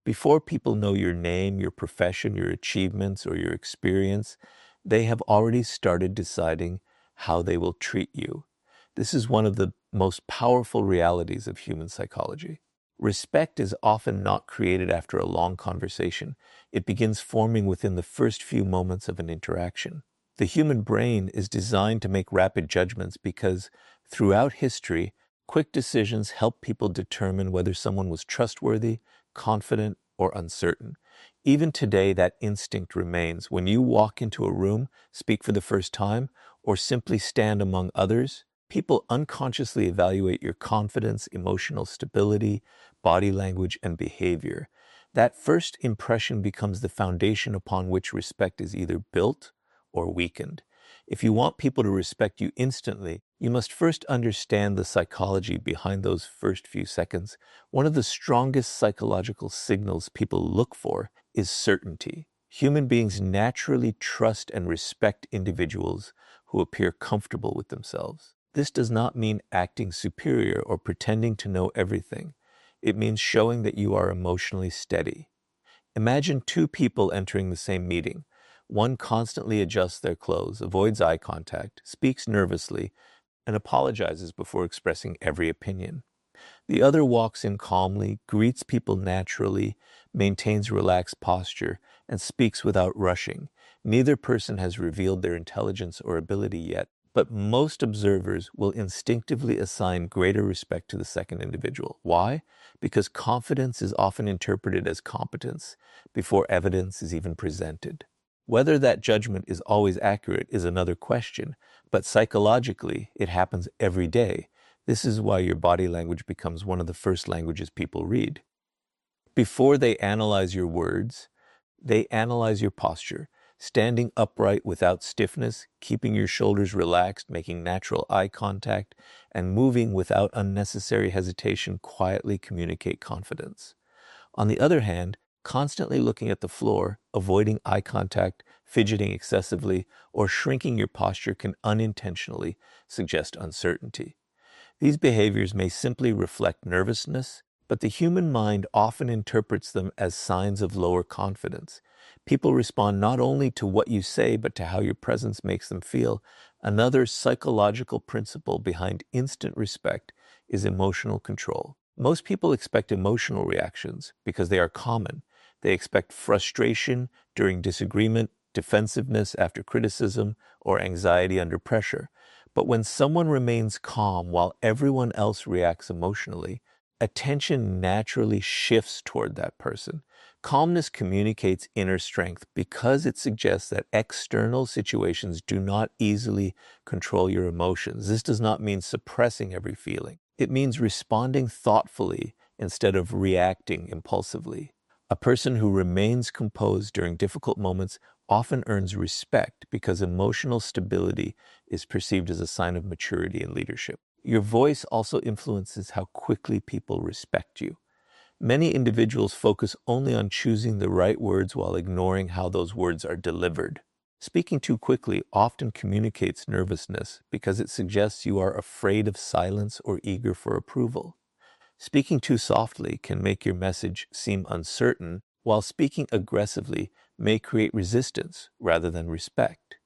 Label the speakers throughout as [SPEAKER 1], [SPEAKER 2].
[SPEAKER 1] Before people know your name, your profession, your achievements, or your experience, they have already started deciding how they will treat you. This is one of the most powerful realities of human psychology. Respect is often not created after a long conversation. It begins forming within the first few moments of an interaction. The human brain is designed to make rapid judgments because throughout history, quick decisions help people determine whether someone was trustworthy, confident, or uncertain. Even today, that instinct remains. When you walk into a room, speak for the first time, or simply stand among others, people unconsciously evaluate your confidence, emotional stability, body language, and behavior. That first impression becomes the foundation upon which respect is either built or weakened. If you want people to respect you instantly, you must first understand the psychology behind those first few seconds. One of the strongest psychological signals people look for is certainty. Human beings naturally trust and respect individuals who appear comfortable with themselves. This does not mean acting superior or pretending to know everything. It means showing that you are emotionally steady. Imagine two people entering the same meeting. One constantly adjusts their clothes, avoids eye contact, speaks nervously, and apologizes before expressing every opinion. The other walks in calmly, greets people naturally, maintains relaxed posture, and speaks without rushing. Neither person has revealed their intelligence or ability yet, but most observers will instinctively assign greater respect to the second individual. Why? Because confidence is often interpreted as competence before evidence is even presented. Whether that judgment is always accurate is another question, but psychologically, it happens every day. This is why your body language becomes one of the first languages people read. Before they analyze your words, they analyze your posture. Standing upright without stiffness, keeping your shoulders relaxed, making natural eye contact, and moving without unnecessary hesitation quietly communicate confidence. On the other hand, constantly looking at the floor, avoiding eye contact, fidgeting excessively, or shrinking your posture can unintentionally suggest uncertainty. These behaviors may simply reflect nervousness, but the human mind often interprets them as signs of lower confidence. People respond not only to what you say, but to how your presence makes them feel. Another psychological principle behind instant respect is emotional control. Most people expect emotional reactions because they are common. They expect frustration during disagreement, defensiveness after criticism, or anxiety under pressure. But when someone remains calm while everyone else reacts emotionally, attention naturally shifts toward that person. Calmness communicates inner strength because it suggests that external situations do not easily control your emotions. This does not mean suppressing every feeling. It means responding thoughtfully instead of reacting impulsively. A person who remains composed during difficult moments often earns respect because emotional stability is perceived as a sign of maturity and leadership. Your voice also influences how quickly people respect you. Many individuals focus only on choosing the right words while ignoring how those words are delivered. Speaking too quickly often communicates nervousness because it suggests you are afraid of silence or eager for approval. Speaking too softly can make your message seem uncertain, while speaking aggressively may create resistance rather than respect.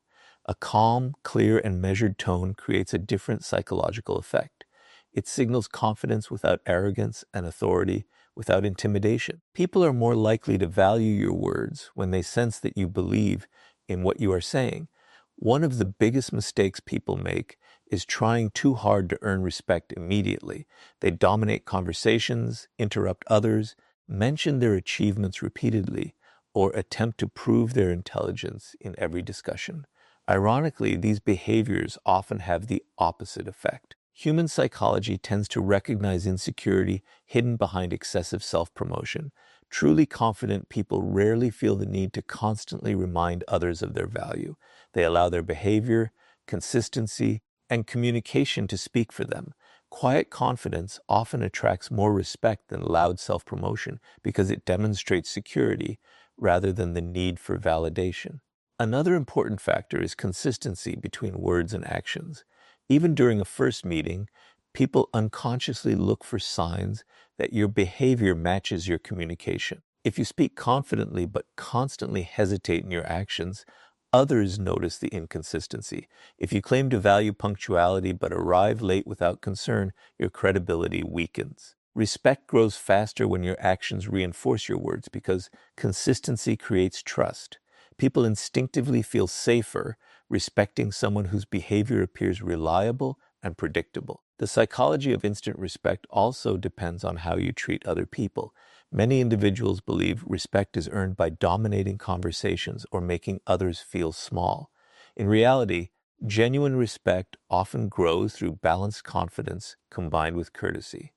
[SPEAKER 1] A calm, clear, and measured tone creates a different psychological effect. It signals confidence without arrogance and authority without intimidation. People are more likely to value your words when they sense that you believe in what you are saying. One of the biggest mistakes people make is trying too hard to earn respect immediately. They dominate conversations, interrupt others, mention their achievements repeatedly, or attempt to prove their intelligence in every discussion. Ironically, these behaviors often have the opposite effect. Human psychology tends to recognize insecurity hidden behind excessive self-promotion. Truly confident people rarely feel the need to constantly remind others of their value. They allow their behavior, consistency, and communication to speak for them. Quiet confidence often attracts more respect than loud self-promotion because it demonstrates security rather than the need for validation. Another important factor is consistency between words and actions. Even during a first meeting, people unconsciously look for signs that your behavior matches your communication. If you speak confidently but constantly hesitate in your actions, others notice the inconsistency. If you claim to value punctuality but arrive late without concern, your credibility weakens. Respect grows faster when your actions reinforce your words because consistency creates trust. People instinctively feel safer respecting someone whose behavior appears reliable and predictable. The psychology of instant respect also depends on how you treat other people. Many individuals believe respect is earned by dominating conversations or making others feel small. In reality, genuine respect often grows through balanced confidence combined with courtesy.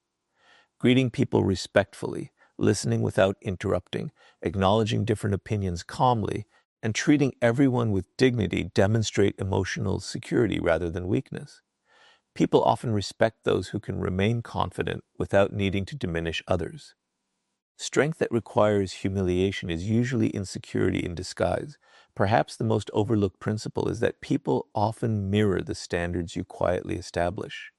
[SPEAKER 1] Greeting people respectfully, listening without interrupting, acknowledging different opinions calmly, and treating everyone with dignity demonstrate emotional security rather than weakness. People often respect those who can remain confident without needing to diminish others. Strength that requires humiliation is usually insecurity in disguise. Perhaps the most overlooked principle is that people often mirror the standards you quietly establish.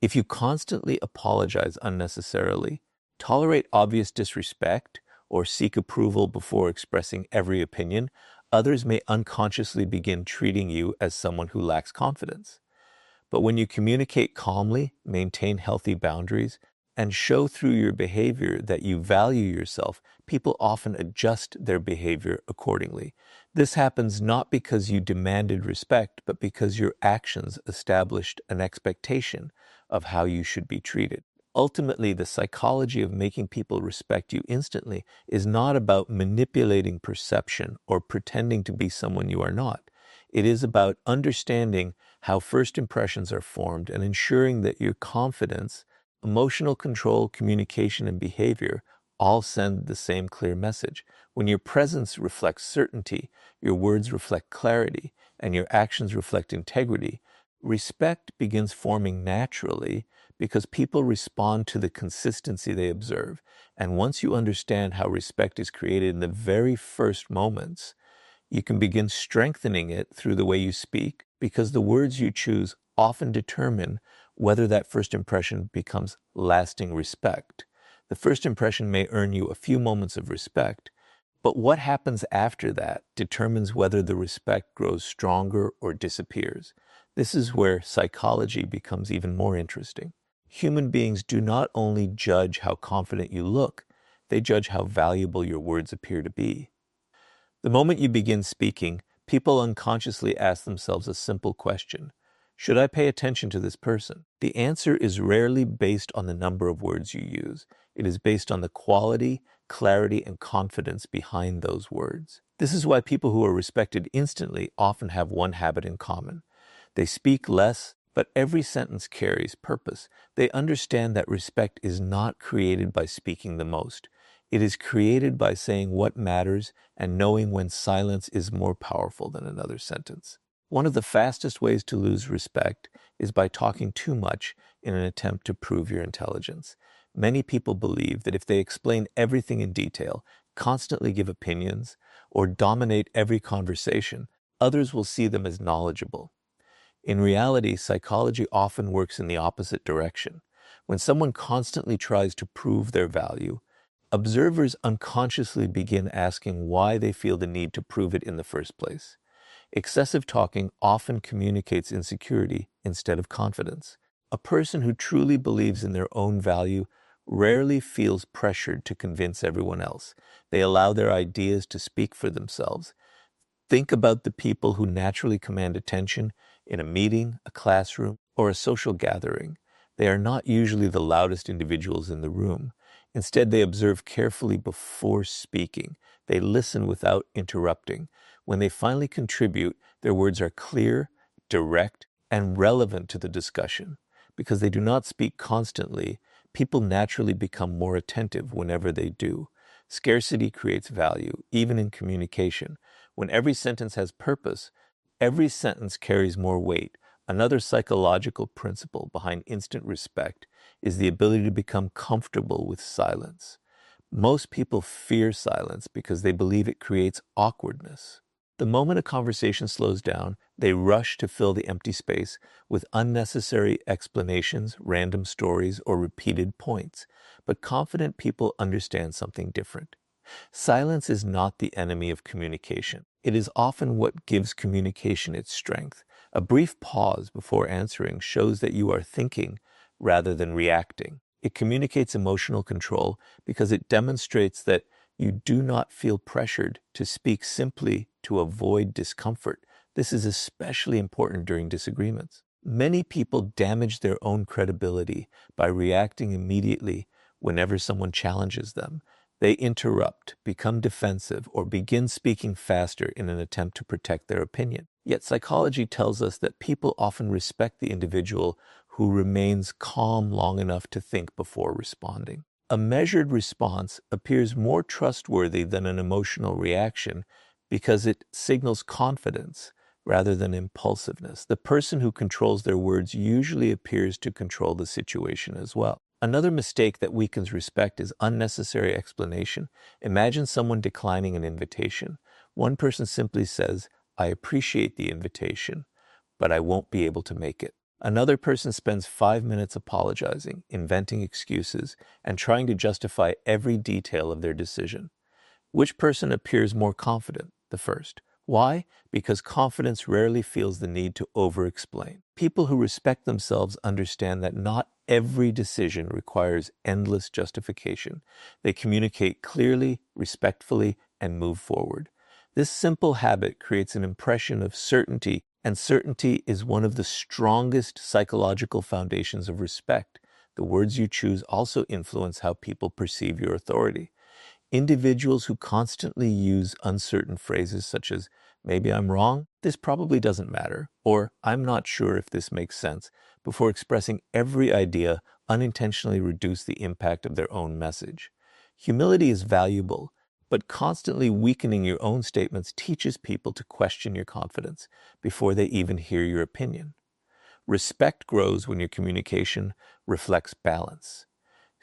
[SPEAKER 1] If you constantly apologize unnecessarily, tolerate obvious disrespect, or seek approval before expressing every opinion, others may unconsciously begin treating you as someone who lacks confidence. But when you communicate calmly, maintain healthy boundaries, and show through your behavior that you value yourself, people often adjust their behavior accordingly. This happens not because you demanded respect, but because your actions established an expectation of how you should be treated. Ultimately, the psychology of making people respect you instantly is not about manipulating perception or pretending to be someone you are not. It is about understanding how first impressions are formed and ensuring that your confidence, emotional control, communication, and behavior all send the same clear message. When your presence reflects certainty, your words reflect clarity, and your actions reflect integrity, respect begins forming naturally because people respond to the consistency they observe. And once you understand how respect is created in the very first moments, you can begin strengthening it through the way you speak, because the words you choose often determine whether that first impression becomes lasting respect. The first impression may earn you a few moments of respect, but what happens after that determines whether the respect grows stronger or disappears. This is where psychology becomes even more interesting. Human beings do not only judge how confident you look, they judge how valuable your words appear to be. The moment you begin speaking, people unconsciously ask themselves a simple question: should I pay attention to this person? The answer is rarely based on the number of words you use. It is based on the quality, clarity, and confidence behind those words. This is why people who are respected instantly often have one habit in common. They speak less, but every sentence carries purpose. They understand that respect is not created by speaking the most. It is created by saying what matters and knowing when silence is more powerful than another sentence. One of the fastest ways to lose respect is by talking too much in an attempt to prove your intelligence. Many people believe that if they explain everything in detail, constantly give opinions, or dominate every conversation, others will see them as knowledgeable. In reality, psychology often works in the opposite direction. When someone constantly tries to prove their value, observers unconsciously begin asking why they feel the need to prove it in the first place. Excessive talking often communicates insecurity instead of confidence. A person who truly believes in their own value rarely feels pressured to convince everyone else. They allow their ideas to speak for themselves. Think about the people who naturally command attention in a meeting, a classroom, or a social gathering. They are not usually the loudest individuals in the room. Instead, they observe carefully before speaking. They listen without interrupting. When they finally contribute, their words are clear, direct, and relevant to the discussion. Because they do not speak constantly, people naturally become more attentive whenever they do. Scarcity creates value, even in communication. When every sentence has purpose, every sentence carries more weight. Another psychological principle behind instant respect is the ability to become comfortable with silence. Most people fear silence because they believe it creates awkwardness. The moment a conversation slows down, they rush to fill the empty space with unnecessary explanations, random stories, or repeated points. But confident people understand something different. Silence is not the enemy of communication. It is often what gives communication its strength. A brief pause before answering shows that you are thinking rather than reacting. It communicates emotional control because it demonstrates that you do not feel pressured to speak simply to avoid discomfort. This is especially important during disagreements. Many people damage their own credibility by reacting immediately whenever someone challenges them. They interrupt, become defensive, or begin speaking faster in an attempt to protect their opinion. Yet psychology tells us that people often respect the individual who remains calm long enough to think before responding. A measured response appears more trustworthy than an emotional reaction because it signals confidence rather than impulsiveness. The person who controls their words usually appears to control the situation as well. Another mistake that weakens respect is unnecessary explanation. Imagine someone declining an invitation. One person simply says, "I appreciate the invitation, but I won't be able to make it." Another person spends 5 minutes apologizing, inventing excuses, and trying to justify every detail of their decision. Which person appears more confident? The first. Why? Because confidence rarely feels the need to over-explain. People who respect themselves understand that not every decision requires endless justification. They communicate clearly, respectfully, and move forward. This simple habit creates an impression of certainty, and certainty is one of the strongest psychological foundations of respect. The words you choose also influence how people perceive your authority. Individuals who constantly use uncertain phrases such as, "maybe I'm wrong, this probably doesn't matter," or "I'm not sure if this makes sense," before expressing every idea, unintentionally reduce the impact of their own message. Humility is valuable, but constantly weakening your own statements teaches people to question your confidence before they even hear your opinion. Respect grows when your communication reflects balance.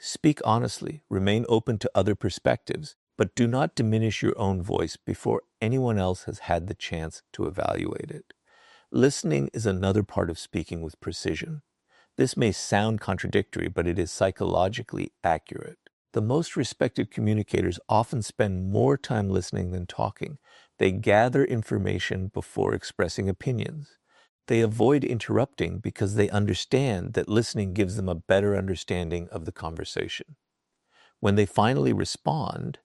[SPEAKER 1] Speak honestly, remain open to other perspectives, but do not diminish your own voice before anyone else has had the chance to evaluate it. Listening is another part of speaking with precision. This may sound contradictory, but it is psychologically accurate. The most respected communicators often spend more time listening than talking. They gather information before expressing opinions. They avoid interrupting because they understand that listening gives them a better understanding of the conversation. When they finally respond,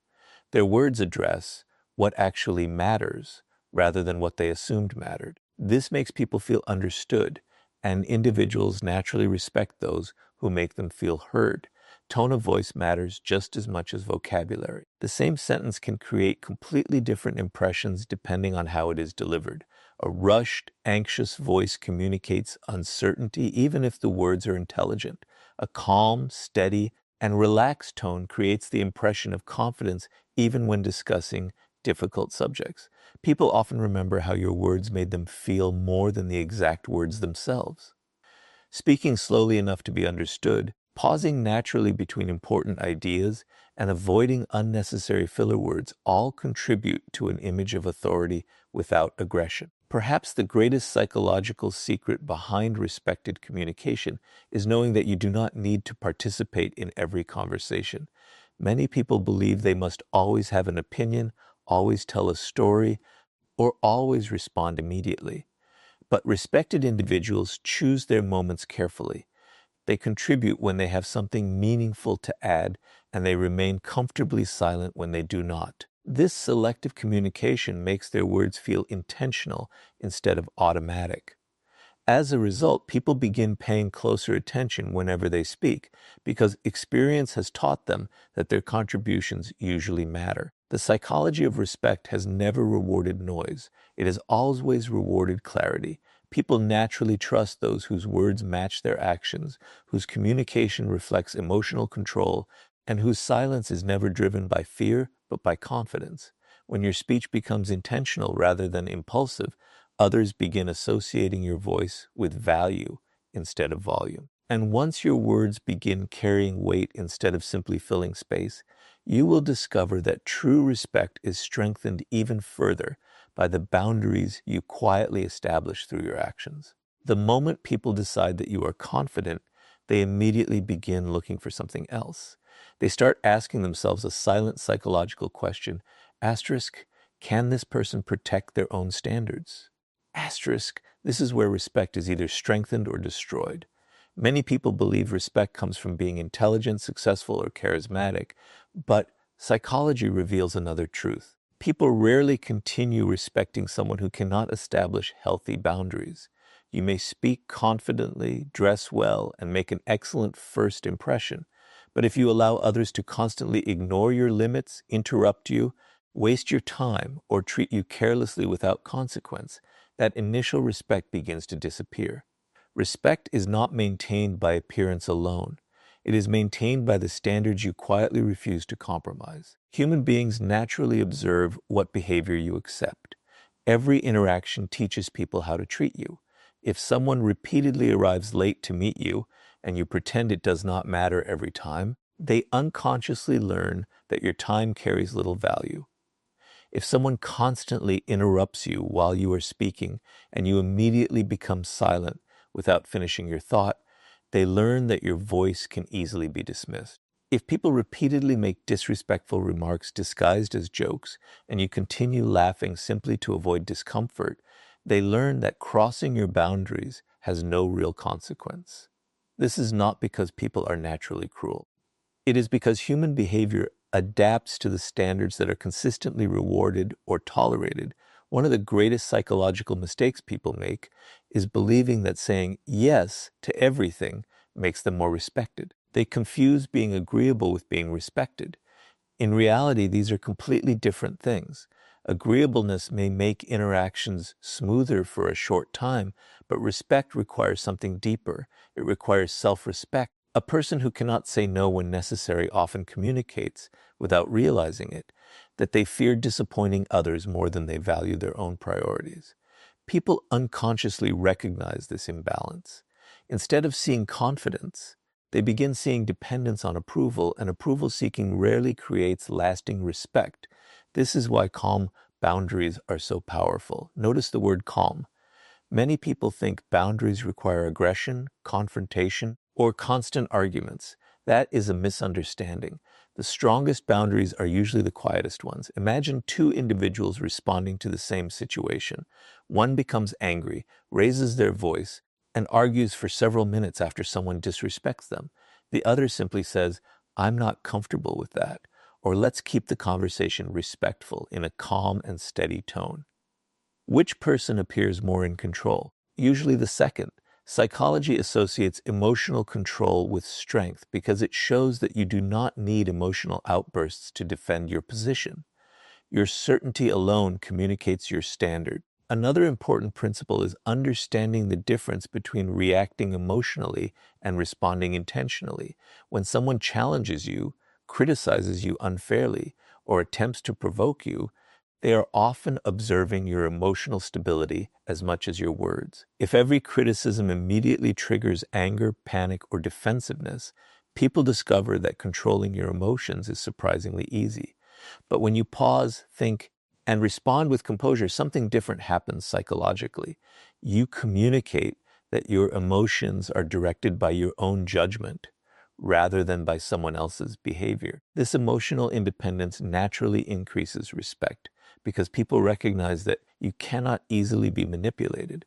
[SPEAKER 1] their words address what actually matters rather than what they assumed mattered. This makes people feel understood, and individuals naturally respect those who make them feel heard. Tone of voice matters just as much as vocabulary. The same sentence can create completely different impressions depending on how it is delivered. A rushed, anxious voice communicates uncertainty even if the words are intelligent. A calm, steady, and relaxed tone creates the impression of confidence even when discussing difficult subjects. People often remember how your words made them feel more than the exact words themselves. Speaking slowly enough to be understood, pausing naturally between important ideas, and avoiding unnecessary filler words all contribute to an image of authority without aggression. Perhaps the greatest psychological secret behind respected communication is knowing that you do not need to participate in every conversation. Many people believe they must always have an opinion, always tell a story, or always respond immediately. But respected individuals choose their moments carefully. They contribute when they have something meaningful to add, and they remain comfortably silent when they do not. This selective communication makes their words feel intentional instead of automatic. As a result, people begin paying closer attention whenever they speak, because experience has taught them that their contributions usually matter. The psychology of respect has never rewarded noise. It has always rewarded clarity. People naturally trust those whose words match their actions, whose communication reflects emotional control, and whose silence is never driven by fear, but by confidence. When your speech becomes intentional rather than impulsive, others begin associating your voice with value instead of volume. And once your words begin carrying weight instead of simply filling space, you will discover that true respect is strengthened even further by the boundaries you quietly establish through your actions. The moment people decide that you are confident, they immediately begin looking for something else. They start asking themselves a silent psychological question. Asterisk, can this person protect their own standards? Asterisk, this is where respect is either strengthened or destroyed. Many people believe respect comes from being intelligent, successful, or charismatic, but psychology reveals another truth. People rarely continue respecting someone who cannot establish healthy boundaries. You may speak confidently, dress well, and make an excellent first impression, but if you allow others to constantly ignore your limits, interrupt you, waste your time, or treat you carelessly without consequence, that initial respect begins to disappear. Respect is not maintained by appearance alone. It is maintained by the standards you quietly refuse to compromise. Human beings naturally observe what behavior you accept. Every interaction teaches people how to treat you. If someone repeatedly arrives late to meet you, and you pretend it does not matter every time, they unconsciously learn that your time carries little value. If someone constantly interrupts you while you are speaking and you immediately become silent without finishing your thought, they learn that your voice can easily be dismissed. If people repeatedly make disrespectful remarks disguised as jokes and you continue laughing simply to avoid discomfort, they learn that crossing your boundaries has no real consequence. This is not because people are naturally cruel. It is because human behavior adapts to the standards that are consistently rewarded or tolerated. One of the greatest psychological mistakes people make is believing that saying yes to everything makes them more respected. They confuse being agreeable with being respected. In reality, these are completely different things. Agreeableness may make interactions smoother for a short time, but respect requires something deeper. It requires self-respect. A person who cannot say no when necessary often communicates, without realizing it, that they fear disappointing others more than they value their own priorities. People unconsciously recognize this imbalance. Instead of seeing confidence, they begin seeing dependence on approval, and approval seeking rarely creates lasting respect. This is why calm boundaries are so powerful. Notice the word calm. Many people think boundaries require aggression, confrontation, or constant arguments. That is a misunderstanding. The strongest boundaries are usually the quietest ones. Imagine two individuals responding to the same situation. One becomes angry, raises their voice, and argues for several minutes after someone disrespects them. The other simply says, "I'm not comfortable with that," or "let's keep the conversation respectful," in a calm and steady tone. Which person appears more in control? Usually the second. Psychology associates emotional control with strength because it shows that you do not need emotional outbursts to defend your position. Your certainty alone communicates your standard. Another important principle is understanding the difference between reacting emotionally and responding intentionally. When someone challenges you, criticizes you unfairly, or attempts to provoke you, they are often observing your emotional stability as much as your words. If every criticism immediately triggers anger, panic, or defensiveness, people discover that controlling your emotions is surprisingly easy. But when you pause, think, and respond with composure, something different happens psychologically. You communicate that your emotions are directed by your own judgment rather than by someone else's behavior. This emotional independence naturally increases respect because people recognize that you cannot easily be manipulated.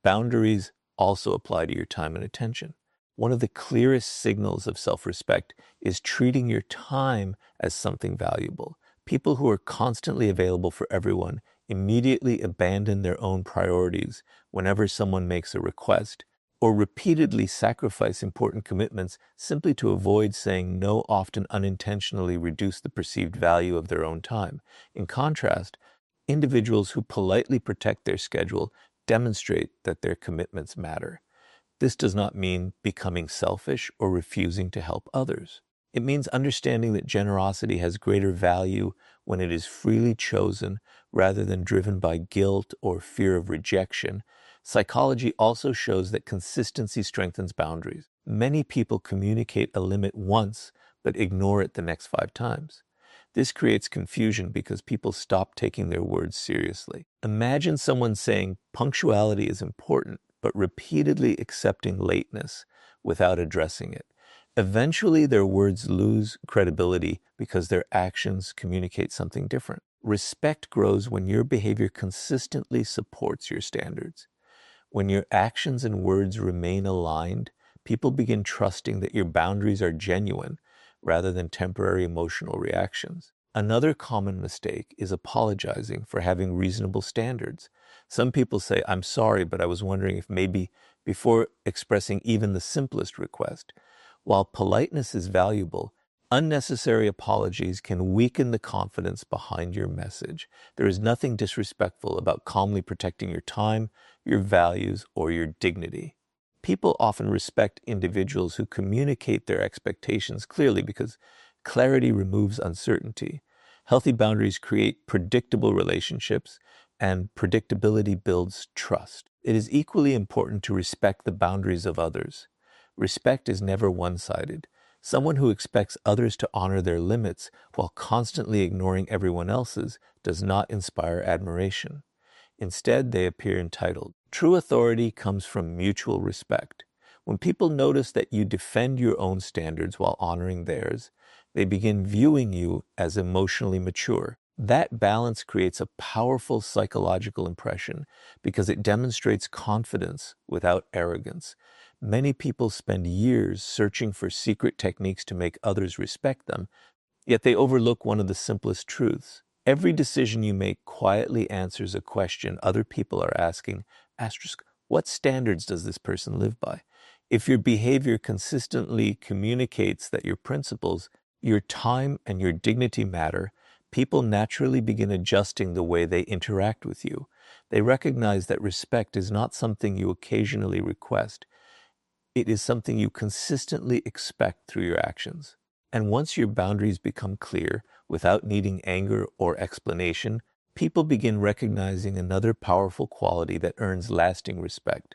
[SPEAKER 1] Boundaries also apply to your time and attention. One of the clearest signals of self-respect is treating your time as something valuable. People who are constantly available for everyone immediately abandon their own priorities whenever someone makes a request, or repeatedly sacrifice important commitments simply to avoid saying no, often unintentionally reduce the perceived value of their own time. In contrast, individuals who politely protect their schedule demonstrate that their commitments matter. This does not mean becoming selfish or refusing to help others. It means understanding that generosity has greater value when it is freely chosen rather than driven by guilt or fear of rejection. Psychology also shows that consistency strengthens boundaries. Many people communicate a limit once but ignore it the next 5 times. This creates confusion because people stop taking their words seriously. Imagine someone saying punctuality is important, but repeatedly accepting lateness without addressing it. Eventually, their words lose credibility because their actions communicate something different. Respect grows when your behavior consistently supports your standards. When your actions and words remain aligned, people begin trusting that your boundaries are genuine rather than temporary emotional reactions. Another common mistake is apologizing for having reasonable standards. Some people say, "I'm sorry, but I was wondering if maybe," before expressing even the simplest request. While politeness is valuable, unnecessary apologies can weaken the confidence behind your message. There is nothing disrespectful about calmly protecting your time, your values, or your dignity. People often respect individuals who communicate their expectations clearly because clarity removes uncertainty. Healthy boundaries create predictable relationships, and predictability builds trust. It is equally important to respect the boundaries of others. Respect is never one-sided. Someone who expects others to honor their limits while constantly ignoring everyone else's does not inspire admiration. Instead, they appear entitled. True authority comes from mutual respect. When people notice that you defend your own standards while honoring theirs, they begin viewing you as emotionally mature. That balance creates a powerful psychological impression because it demonstrates confidence without arrogance. Many people spend years searching for secret techniques to make others respect them, yet they overlook one of the simplest truths. Every decision you make quietly answers a question other people are asking, asterisk, what standards does this person live by? If your behavior consistently communicates that your principles, your time, and your dignity matter, people naturally begin adjusting the way they interact with you. They recognize that respect is not something you occasionally request. It is something you consistently expect through your actions. And once your boundaries become clear, without needing anger or explanation, people begin recognizing another powerful quality that earns lasting respect: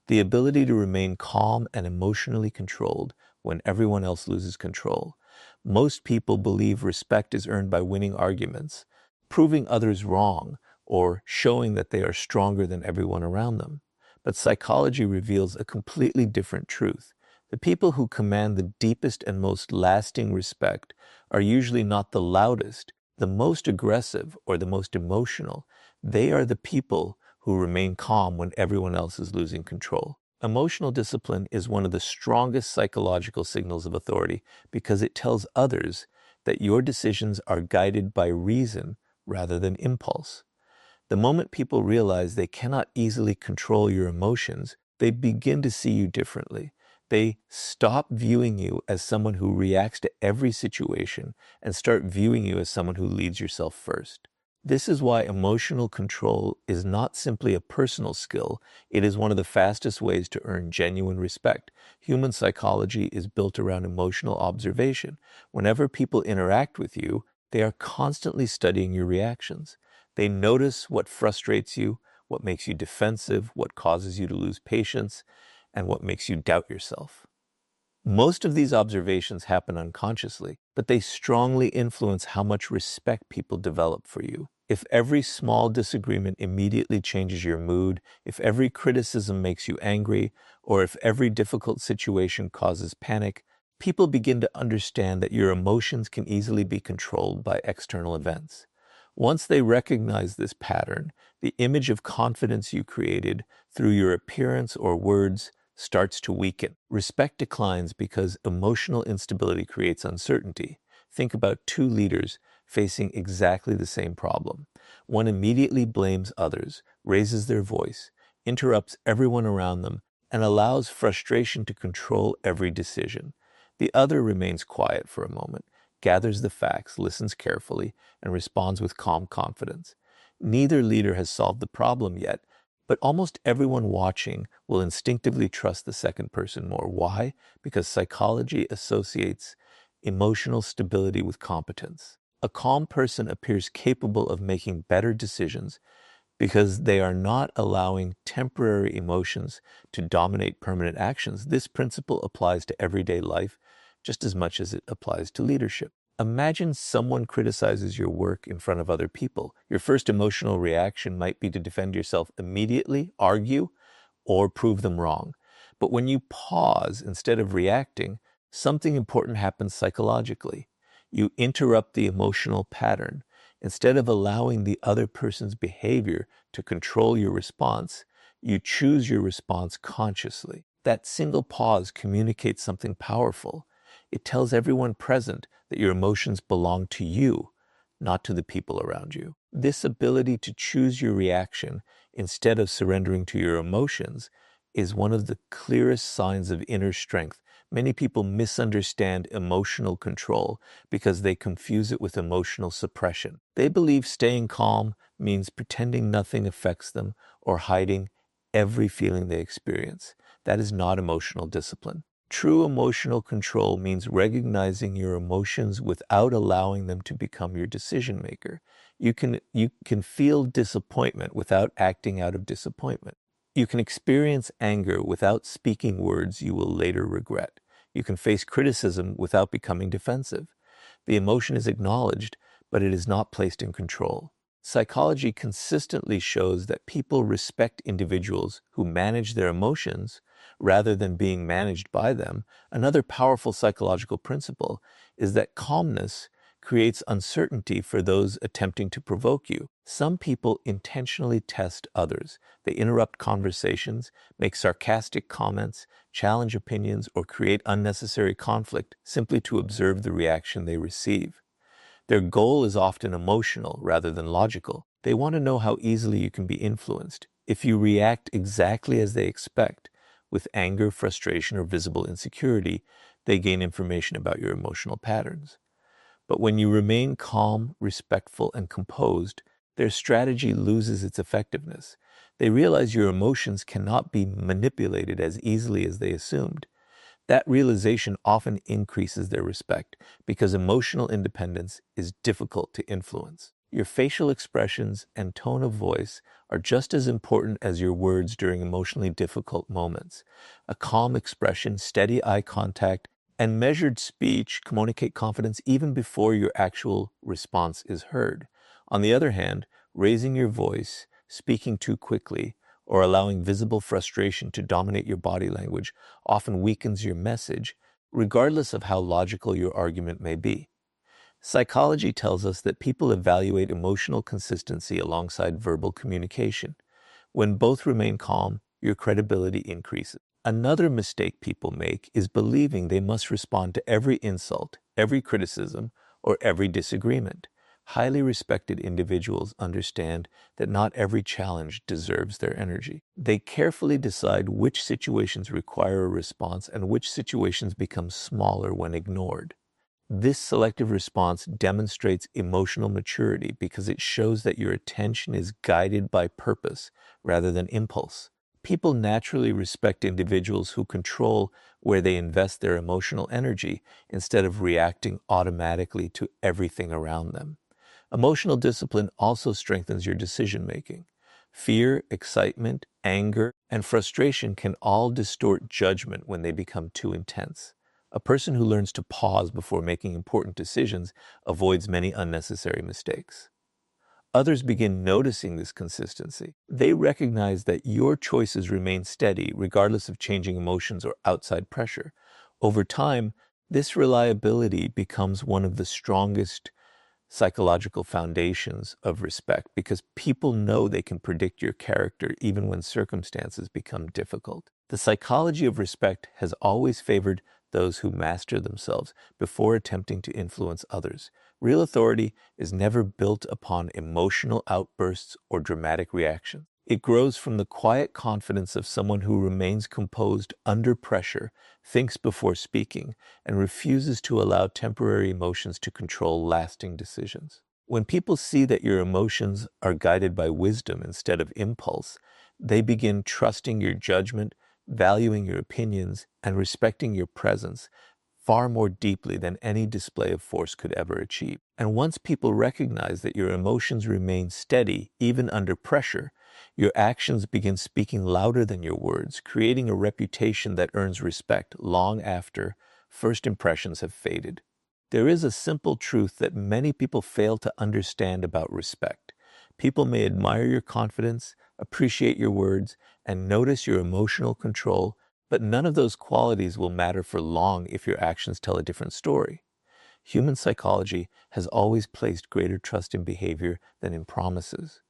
[SPEAKER 1] the ability to remain calm and emotionally controlled when everyone else loses control. Most people believe respect is earned by winning arguments, proving others wrong, or showing that they are stronger than everyone around them. But psychology reveals a completely different truth. The people who command the deepest and most lasting respect are usually not the loudest, the most aggressive, or the most emotional. They are the people who remain calm when everyone else is losing control. Emotional discipline is one of the strongest psychological signals of authority because it tells others that your decisions are guided by reason rather than impulse. The moment people realize they cannot easily control your emotions, they begin to see you differently. They stop viewing you as someone who reacts to every situation and start viewing you as someone who leads yourself first. This is why emotional control is not simply a personal skill, it is one of the fastest ways to earn genuine respect. Human psychology is built around emotional observation. Whenever people interact with you, they are constantly studying your reactions. They notice what frustrates you, what makes you defensive, what causes you to lose patience, and what makes you doubt yourself. Most of these observations happen unconsciously, but they strongly influence how much respect people develop for you. If every small disagreement immediately changes your mood, if every criticism makes you angry, or if every difficult situation causes panic, people begin to understand that your emotions can easily be controlled by external events. Once they recognize this pattern, the image of confidence you created through your appearance or words starts to weaken. Respect declines because emotional instability creates uncertainty. Think about two leaders facing exactly the same problem. One immediately blames others, raises their voice, interrupts everyone around them, and allows frustration to control every decision. The other remains quiet for a moment, gathers the facts, listens carefully, and responds with calm confidence. Neither leader has solved the problem yet, but almost everyone watching will instinctively trust the second person more. Why? Because psychology associates emotional stability with competence. A calm person appears capable of making better decisions because they are not allowing temporary emotions to dominate permanent actions. This principle applies to everyday life just as much as it applies to leadership. Imagine someone criticizes your work in front of other people. Your first emotional reaction might be to defend yourself immediately, argue, or prove them wrong. But when you pause instead of reacting, something important happens psychologically. You interrupt the emotional pattern. Instead of allowing the other person's behavior to control your response, you choose your response consciously. That single pause communicates something powerful. It tells everyone present that your emotions belong to you, not to the people around you. This ability to choose your reaction instead of surrendering to your emotions is one of the clearest signs of inner strength. Many people misunderstand emotional control because they confuse it with emotional suppression. They believe staying calm means pretending nothing affects them or hiding every feeling they experience. That is not emotional discipline. True emotional control means recognizing your emotions without allowing them to become your decision maker. You can feel disappointment without acting out of disappointment. You can experience anger without speaking words you will later regret. You can face criticism without becoming defensive. The emotion is acknowledged, but it is not placed in control. Psychology consistently shows that people respect individuals who manage their emotions rather than being managed by them. Another powerful psychological principle is that calmness creates uncertainty for those attempting to provoke you. Some people intentionally test others. They interrupt conversations, make sarcastic comments, challenge opinions, or create unnecessary conflict simply to observe the reaction they receive. Their goal is often emotional rather than logical. They want to know how easily you can be influenced. If you react exactly as they expect, with anger, frustration, or visible insecurity, they gain information about your emotional patterns. But when you remain calm, respectful, and composed, their strategy loses its effectiveness. They realize your emotions cannot be manipulated as easily as they assumed. That realization often increases their respect because emotional independence is difficult to influence. Your facial expressions and tone of voice are just as important as your words during emotionally difficult moments. A calm expression, steady eye contact, and measured speech communicate confidence even before your actual response is heard. On the other hand, raising your voice, speaking too quickly, or allowing visible frustration to dominate your body language often weakens your message, regardless of how logical your argument may be. Psychology tells us that people evaluate emotional consistency alongside verbal communication. When both remain calm, your credibility increases. Another mistake people make is believing they must respond to every insult, every criticism, or every disagreement. Highly respected individuals understand that not every challenge deserves their energy. They carefully decide which situations require a response and which situations become smaller when ignored. This selective response demonstrates emotional maturity because it shows that your attention is guided by purpose rather than impulse. People naturally respect individuals who control where they invest their emotional energy instead of reacting automatically to everything around them. Emotional discipline also strengthens your decision making. Fear, excitement, anger, and frustration can all distort judgment when they become too intense. A person who learns to pause before making important decisions avoids many unnecessary mistakes. Others begin noticing this consistency. They recognize that your choices remain steady regardless of changing emotions or outside pressure. Over time, this reliability becomes one of the strongest psychological foundations of respect because people know they can predict your character even when circumstances become difficult. The psychology of respect has always favored those who master themselves before attempting to influence others. Real authority is never built upon emotional outbursts or dramatic reactions. It grows from the quiet confidence of someone who remains composed under pressure, thinks before speaking, and refuses to allow temporary emotions to control lasting decisions. When people see that your emotions are guided by wisdom instead of impulse, they begin trusting your judgment, valuing your opinions, and respecting your presence far more deeply than any display of force could ever achieve. And once people recognize that your emotions remain steady even under pressure, your actions begin speaking louder than your words, creating a reputation that earns respect long after first impressions have faded. There is a simple truth that many people fail to understand about respect. People may admire your confidence, appreciate your words, and notice your emotional control, But none of those qualities will matter for long if your actions tell a different story. Human psychology has always placed greater trust in behavior than in promises.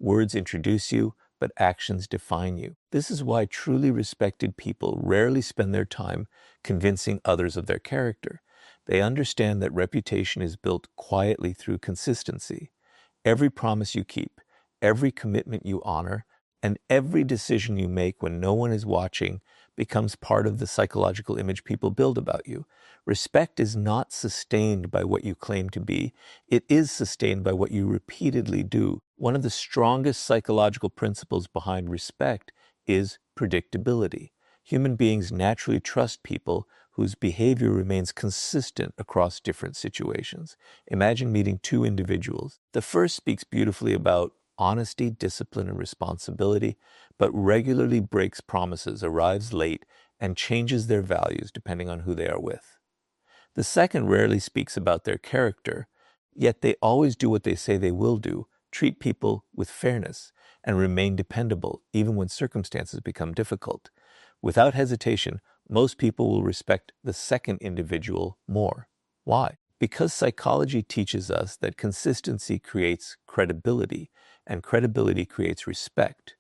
[SPEAKER 1] Words introduce you, but actions define you. This is why truly respected people rarely spend their time convincing others of their character. They understand that reputation is built quietly through consistency. Every promise you keep, every commitment you honor, and every decision you make when no one is watching becomes part of the psychological image people build about you. Respect is not sustained by what you claim to be. It is sustained by what you repeatedly do. One of the strongest psychological principles behind respect is predictability. Human beings naturally trust people whose behavior remains consistent across different situations. Imagine meeting two individuals. The first speaks beautifully about honesty, discipline, and responsibility, but regularly breaks promises, arrives late, and changes their values depending on who they are with. The second rarely speaks about their character, yet they always do what they say they will do, treat people with fairness, and remain dependable even when circumstances become difficult. Without hesitation, most people will respect the second individual more. Why? Because psychology teaches us that consistency creates credibility, and credibility creates respect.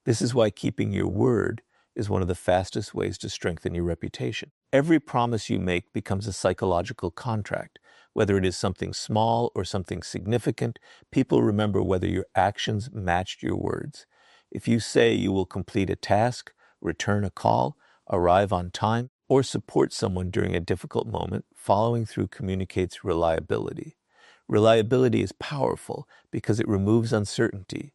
[SPEAKER 1] This is why keeping your word is one of the fastest ways to strengthen your reputation. Every promise you make becomes a psychological contract. Whether it is something small or something significant, people remember whether your actions matched your words. If you say you will complete a task, return a call, arrive on time, or support someone during a difficult moment, following through communicates reliability. Reliability is powerful because it removes uncertainty.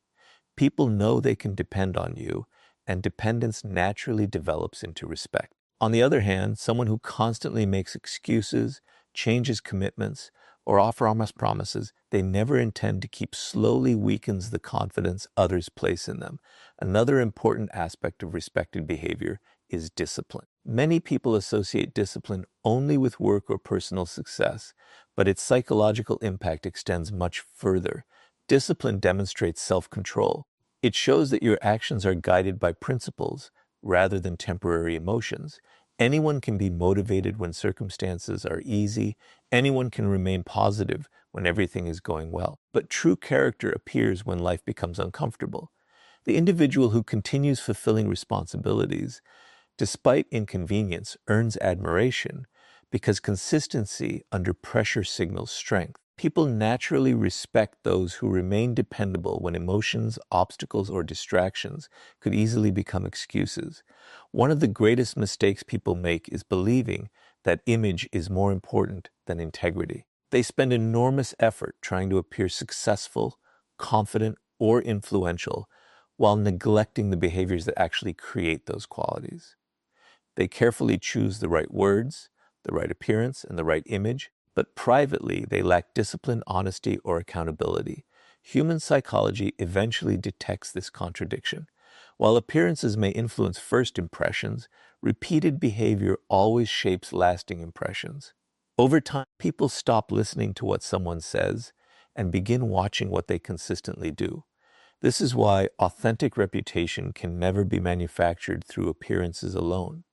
[SPEAKER 1] People know they can depend on you, and dependence naturally develops into respect. On the other hand, someone who constantly makes excuses, changes commitments, or offers promises they never intend to keep slowly weakens the confidence others place in them. Another important aspect of respected behavior is discipline. Many people associate discipline only with work or personal success, but its psychological impact extends much further. Discipline demonstrates self-control. It shows that your actions are guided by principles rather than temporary emotions. Anyone can be motivated when circumstances are easy. Anyone can remain positive when everything is going well. But true character appears when life becomes uncomfortable. The individual who continues fulfilling responsibilities, despite inconvenience, earns admiration because consistency under pressure signals strength. People naturally respect those who remain dependable when emotions, obstacles, or distractions could easily become excuses. One of the greatest mistakes people make is believing that image is more important than integrity. They spend enormous effort trying to appear successful, confident, or influential while neglecting the behaviors that actually create those qualities. They carefully choose the right words, the right appearance, and the right image, but privately they lack discipline, honesty, or accountability. Human psychology eventually detects this contradiction. While appearances may influence first impressions, repeated behavior always shapes lasting impressions. Over time, people stop listening to what someone says and begin watching what they consistently do. This is why authentic reputation can never be manufactured through appearances alone.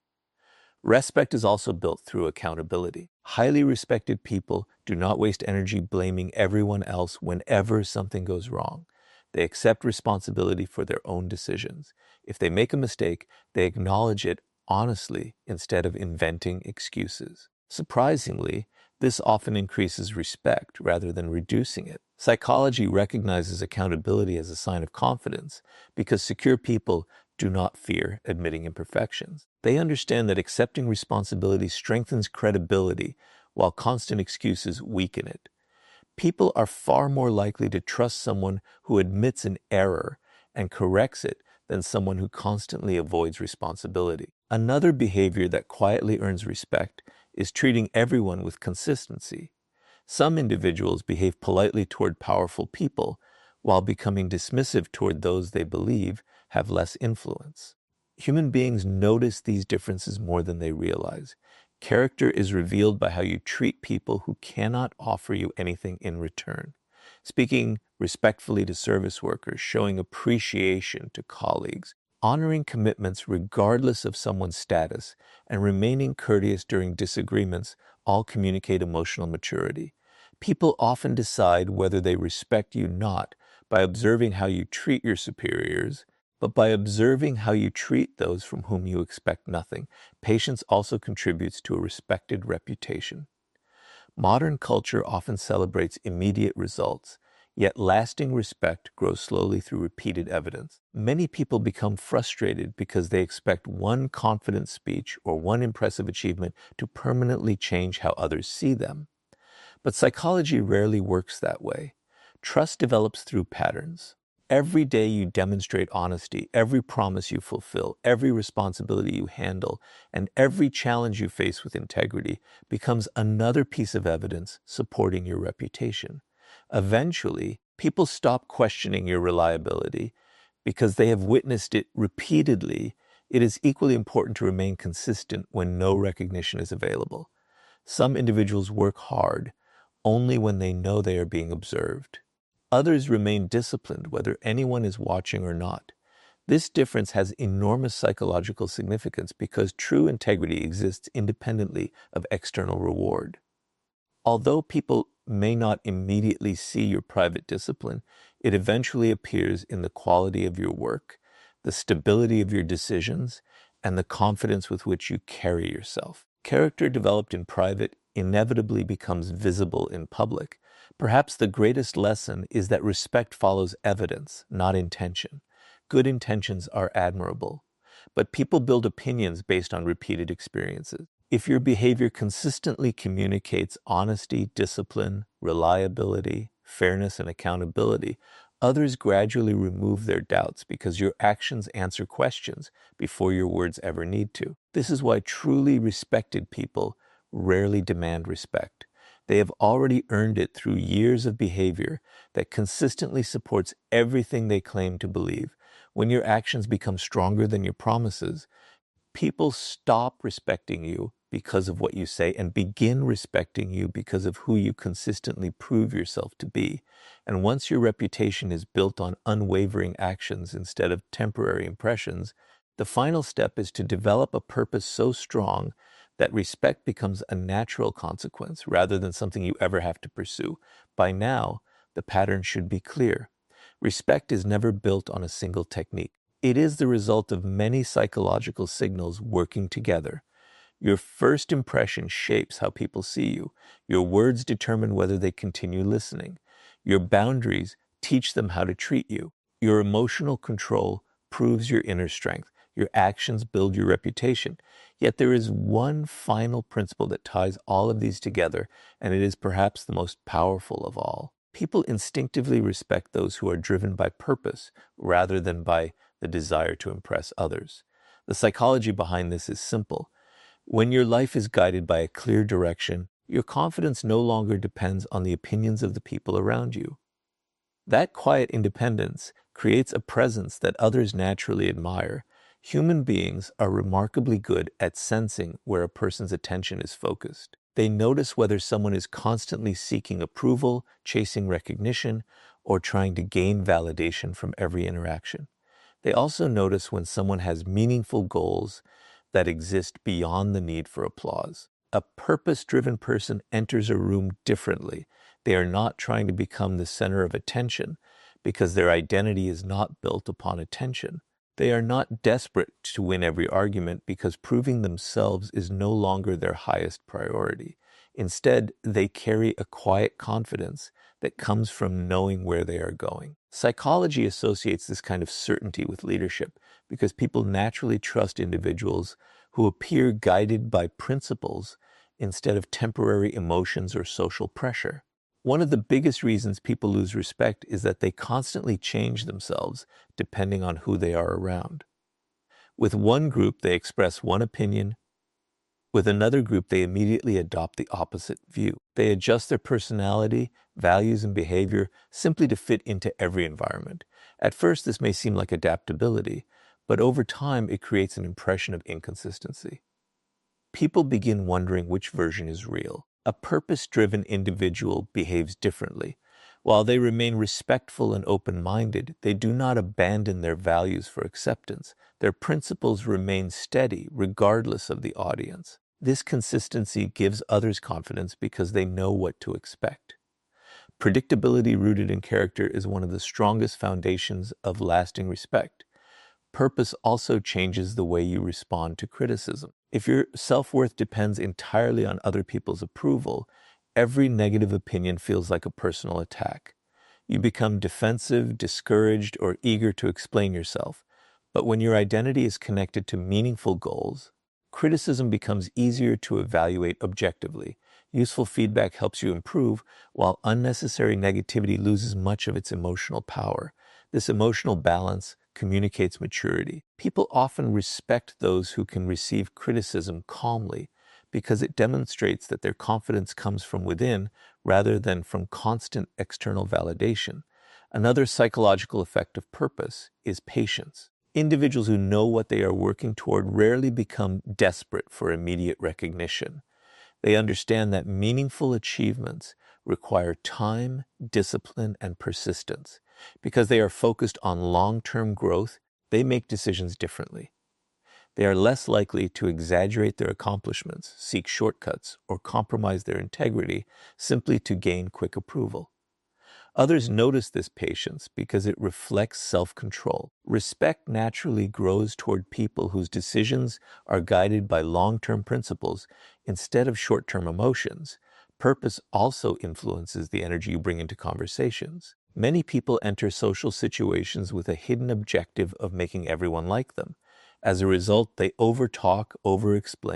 [SPEAKER 1] Respect is also built through accountability. Highly respected people do not waste energy blaming everyone else whenever something goes wrong. They accept responsibility for their own decisions. If they make a mistake, they acknowledge it honestly instead of inventing excuses. Surprisingly, this often increases respect rather than reducing it. Psychology recognizes accountability as a sign of confidence because secure people do not fear admitting imperfections. They understand that accepting responsibility strengthens credibility, while constant excuses weaken it. People are far more likely to trust someone who admits an error and corrects it than someone who constantly avoids responsibility. Another behavior that quietly earns respect is treating everyone with consistency. Some individuals behave politely toward powerful people while becoming dismissive toward those they believe have less influence. Human beings notice these differences more than they realize. Character is revealed by how you treat people who cannot offer you anything in return. Speaking respectfully to service workers, showing appreciation to colleagues, Honoring commitments regardless of someone's status and remaining courteous during disagreements all communicate emotional maturity. People often decide whether they respect you not by observing how you treat your superiors, but by observing how you treat those from whom you expect nothing. Patience also contributes to a respected reputation. Modern culture often celebrates immediate results, yet lasting respect grows slowly through repeated evidence. Many people become frustrated because they expect one confident speech or one impressive achievement to permanently change how others see them. But psychology rarely works that way. Trust develops through patterns. Every day you demonstrate honesty, every promise you fulfill, every responsibility you handle, and every challenge you face with integrity becomes another piece of evidence supporting your reputation. Eventually, people stop questioning your reliability because they have witnessed it repeatedly. It is equally important to remain consistent when no recognition is available. Some individuals work hard only when they know they are being observed. Others remain disciplined whether anyone is watching or not. This difference has enormous psychological significance because true integrity exists independently of external reward. Although people may not immediately see your private discipline, it eventually appears in the quality of your work, the stability of your decisions, and the confidence with which you carry yourself. Character developed in private inevitably becomes visible in public. Perhaps the greatest lesson is that respect follows evidence, not intention. Good intentions are admirable, but people build opinions based on repeated experiences. If your behavior consistently communicates honesty, discipline, reliability, fairness, and accountability, others gradually remove their doubts because your actions answer questions before your words ever need to. This is why truly respected people rarely demand respect. They have already earned it through years of behavior that consistently supports everything they claim to believe. When your actions become stronger than your promises, people stop respecting you because of what you say and begin respecting you because of who you consistently prove yourself to be. And once your reputation is built on unwavering actions instead of temporary impressions, the final step is to develop a purpose so strong that respect becomes a natural consequence rather than something you ever have to pursue. By now, the pattern should be clear. Respect is never built on a single technique. It is the result of many psychological signals working together. Your first impression shapes how people see you. Your words determine whether they continue listening. Your boundaries teach them how to treat you. Your emotional control proves your inner strength. Your actions build your reputation. Yet there is one final principle that ties all of these together, and it is perhaps the most powerful of all. People instinctively respect those who are driven by purpose rather than by the desire to impress others. The psychology behind this is simple. When your life is guided by a clear direction, your confidence no longer depends on the opinions of the people around you. That quiet independence creates a presence that others naturally admire. Human beings are remarkably good at sensing where a person's attention is focused. They notice whether someone is constantly seeking approval, chasing recognition, or trying to gain validation from every interaction. They also notice when someone has meaningful goals that exist beyond the need for applause. A purpose-driven person enters a room differently. They are not trying to become the center of attention because their identity is not built upon attention. They are not desperate to win every argument because proving themselves is no longer their highest priority. Instead, they carry a quiet confidence that comes from knowing where they are going. Psychology associates this kind of certainty with leadership because people naturally trust individuals who appear guided by principles instead of temporary emotions or social pressure. One of the biggest reasons people lose respect is that they constantly change themselves depending on who they are around. With one group, they express one opinion. With another group, they immediately adopt the opposite view. They adjust their personality, values, and behavior simply to fit into every environment. At first, this may seem like adaptability, but over time, it creates an impression of inconsistency. People begin wondering which version is real. A purpose-driven individual behaves differently. While they remain respectful and open-minded, they do not abandon their values for acceptance. Their principles remain steady regardless of the audience. This consistency gives others confidence because they know what to expect. Predictability rooted in character is one of the strongest foundations of lasting respect. Purpose also changes the way you respond to criticism. If your self-worth depends entirely on other people's approval, every negative opinion feels like a personal attack. You become defensive, discouraged, or eager to explain yourself. But when your identity is connected to meaningful goals, criticism becomes easier to evaluate objectively. Useful feedback helps you improve, while unnecessary negativity loses much of its emotional power. This emotional balance communicates maturity. People often respect those who can receive criticism calmly because it demonstrates that their confidence comes from within rather than from constant external validation. Another psychological effect of purpose is patience. Individuals who know what they are working toward rarely become desperate for immediate recognition. They understand that meaningful achievements require time, discipline, and persistence. Because they are focused on long-term growth, they make decisions differently. They are less likely to exaggerate their accomplishments, seek shortcuts, or compromise their integrity simply to gain quick approval. Others notice this patience because it reflects self-control. Respect naturally grows toward people whose decisions are guided by long-term principles instead of short-term emotions. Purpose also influences the energy you bring into conversations. Many people enter social situations with a hidden objective of making everyone like them. As a result, they overtalk, over-explain,